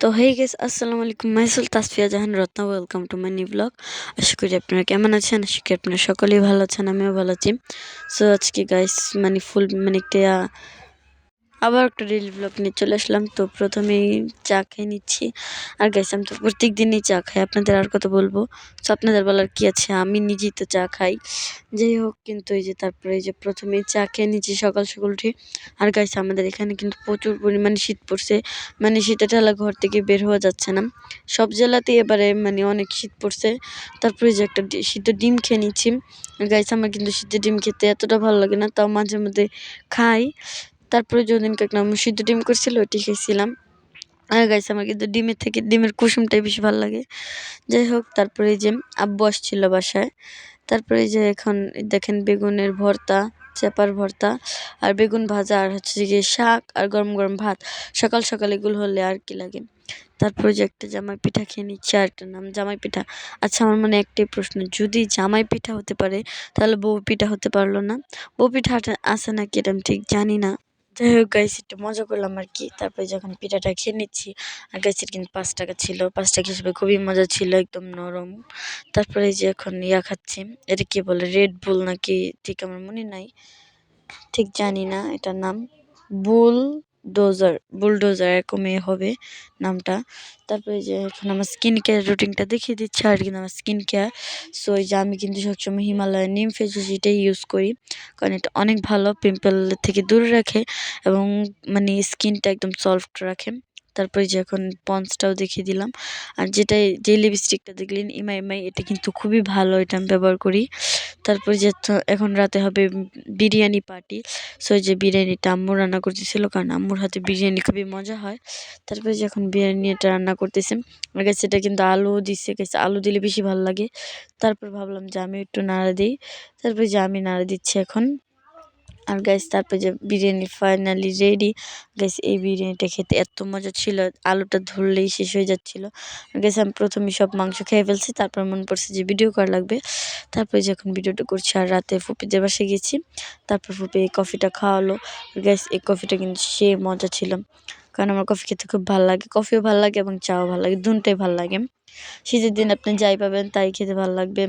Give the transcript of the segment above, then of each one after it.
তো হেই গাইস, আসসালামু আলাইকুম। Myself Tasfia Jahan Ratna, welcome to my new blog. আশা করি আপনারা কেমন আছেন। আশা করি আপনারা সকলেই ভালো আছেন, আমিও ভালো আছি। সো আজকে গাইস ফুল একটা আবার একটা রিল ব্লগ নিয়ে চলে আসলাম। তো প্রথমেই চা খেয়ে নিচ্ছি। আর গাইস, আমি তো প্রত্যেক দিনই চা খাই, আপনাদের আর কত বলবো। তো আপনাদের বলার কি আছে, আমি নিজেই তো চা খাই। যাই হোক, কিন্তু এই যে তারপরে এই যে প্রথমেই চা খেয়ে নিচ্ছি সকাল সকাল উঠে। আর গাইস, আমাদের এখানে কিন্তু প্রচুর পরিমাণে শীত পড়ছে। শীতের ঠেলা ঘর থেকে বের হওয়া যাচ্ছে না। সব জেলাতেই এবারে অনেক শীত পড়ছে। তারপরে যে একটা শীতের ডিম খেয়ে নিচ্ছি। গাইস, আমার কিন্তু শীতের ডিম খেতে এতটা ভালো লাগে না, তাও মাঝে মধ্যে খাই। তারপরে যেদিনকে একটা আম্মু সিদ্ধ ডিম করছিল ওইটি খেয়েছিলাম। আর গাইস, আমার কিন্তু ডিমের থেকে ডিমের কুসুমটাই বেশি ভালো লাগে। যাই হোক, তারপরে এই যে আব্বু আসছিল বাসায়। তারপরে এই যে এখন দেখেন বেগুনের ভর্তা, চেপার ভর্তা, আর বেগুন ভাজা, আর হচ্ছে যে শাক, আর গরম গরম ভাত। সকাল সকাল এগুলো হলে আর কি লাগে। তারপরে যে একটা জামাই পিঠা খেয়ে নিচ্ছে, আর একটা নাম জামাই পিঠা। আচ্ছা, আমার মনে একটাই প্রশ্ন, যদি জামাই পিঠা হতে পারে তাহলে বউ পিঠা হতে পারলো না? বউ পিঠা আছে নাকি এটা আমি ঠিক জানি না। যাই হোক গাইস, একটু মজা করলাম আর কি। তারপরে যখন পিঠাটা খেয়ে নিচ্ছি, আর গাইসের কিন্তু 5 টাকা ছিল, 5 টাকা হিসেবে খুবই মজা ছিল, একদম নরম। তারপরে যে এখন খাচ্ছি, এটা কি বলে, রেড বুল নাকি, ঠিক আমার মনে নাই, ঠিক জানি না এটার নাম। বুলডোজার এরকমই হবে নামটা। তারপরে যে এখন আমার স্কিন কেয়ার রুটিনটা দেখিয়ে দিচ্ছে আর কিন্তু আমার স্কিন কেয়ার। সো এই যে আমি কিন্তু সবসময় হিমালয়ের নিম ফেস ওয়াশ এটাই ইউজ করি, কারণ এটা অনেক ভালো, পিম্পল থেকে দূরে রাখে এবং স্কিনটা একদম সফট রাখে। তারপরে যে এখন পন্সটাও দেখিয়ে দিলাম। আর যে লিপস্টিকটা দেখলেন ইমাই, এটা কিন্তু খুবই ভালো, এটা আমি ব্যবহার করি। তারপরে যে এখন রাতে হবে বিরিয়ানি পার্টি। সো যে বিরিয়ানিটা আম্মু রান্না করতেছিল, কারণ আম্মুর হাতে বিরিয়ানি খুবই মজা হয়। তারপরে যে এখন বিরিয়ানিটা রান্না করতেছে। আগে সেটা কিন্তু আলু দিচ্ছে, গেছে আলু দিলে বেশি ভালো লাগে। তারপর ভাবলাম যে আমি একটু নাড়া দিই। তারপরে যে আমি নাড়া দিচ্ছি এখন। আর গাইস, তারপরে যে বিরিয়ানি ফাইনালি রেডি। গাইস, এই বিরিয়ানিটা খেতে এত মজা ছিল, আলুটা ধরলেই শেষ হয়ে যাচ্ছিল। গাইস, আমি প্রথমে সব মাংস খেয়ে ফেলছি, তারপর মনে পড়ছে যে ভিডিও করা লাগবে। তারপরে যখন ভিডিওটা করছি, আর রাতে ফুপিদের বাসায় গেছি। তারপর ফুপি এই কফিটা খাওয়ালো। গাইস, এই কফিটা কিন্তু সে মজা ছিল, কারণ আমার কফি খেতে খুব ভালো লাগে। কফিও ভালো লাগে এবং চাও ভালো লাগে, দুটোই ভালো লাগে। শীতের দিন আপনি যাই পাবেন তাই খেতে ভালো লাগবে,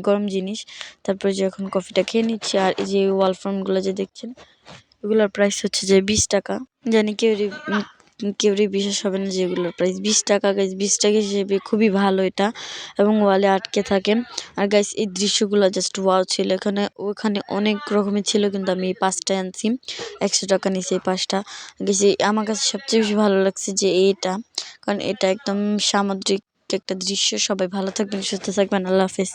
গরম জিনিস। তারপরে যে এখন কফিটা খেয়ে নিচ্ছি। আর এই যে ওয়াল ফ্রমগুলো যে দেখছেন, এগুলোর প্রাইস হচ্ছে যে 20 টাকা। জানি কেউরই বিশ্বাস হবে না যে এগুলোর প্রাইস 20 টাকা। গাইস, 20 টাকা হিসেবে খুবই ভালো এটা, এবং ওয়ালে আটকে থাকে। আর গাইস, এই দৃশ্যগুলো জাস্ট ওয়াও ছিল। ওখানে অনেক রকমের ছিল, কিন্তু আমি এই 5টায় আনছি, 100 টাকা নিয়েছি এই 5টা। গেছি, আমার কাছে সবচেয়ে বেশি ভালো লাগছে যে এটা, কারণ এটা একদম সামুদ্রিক একটা দৃশ্য। সবাই ভালো থাকবেন, সুস্থ থাকবেন, আল্লাহ হাফেজ।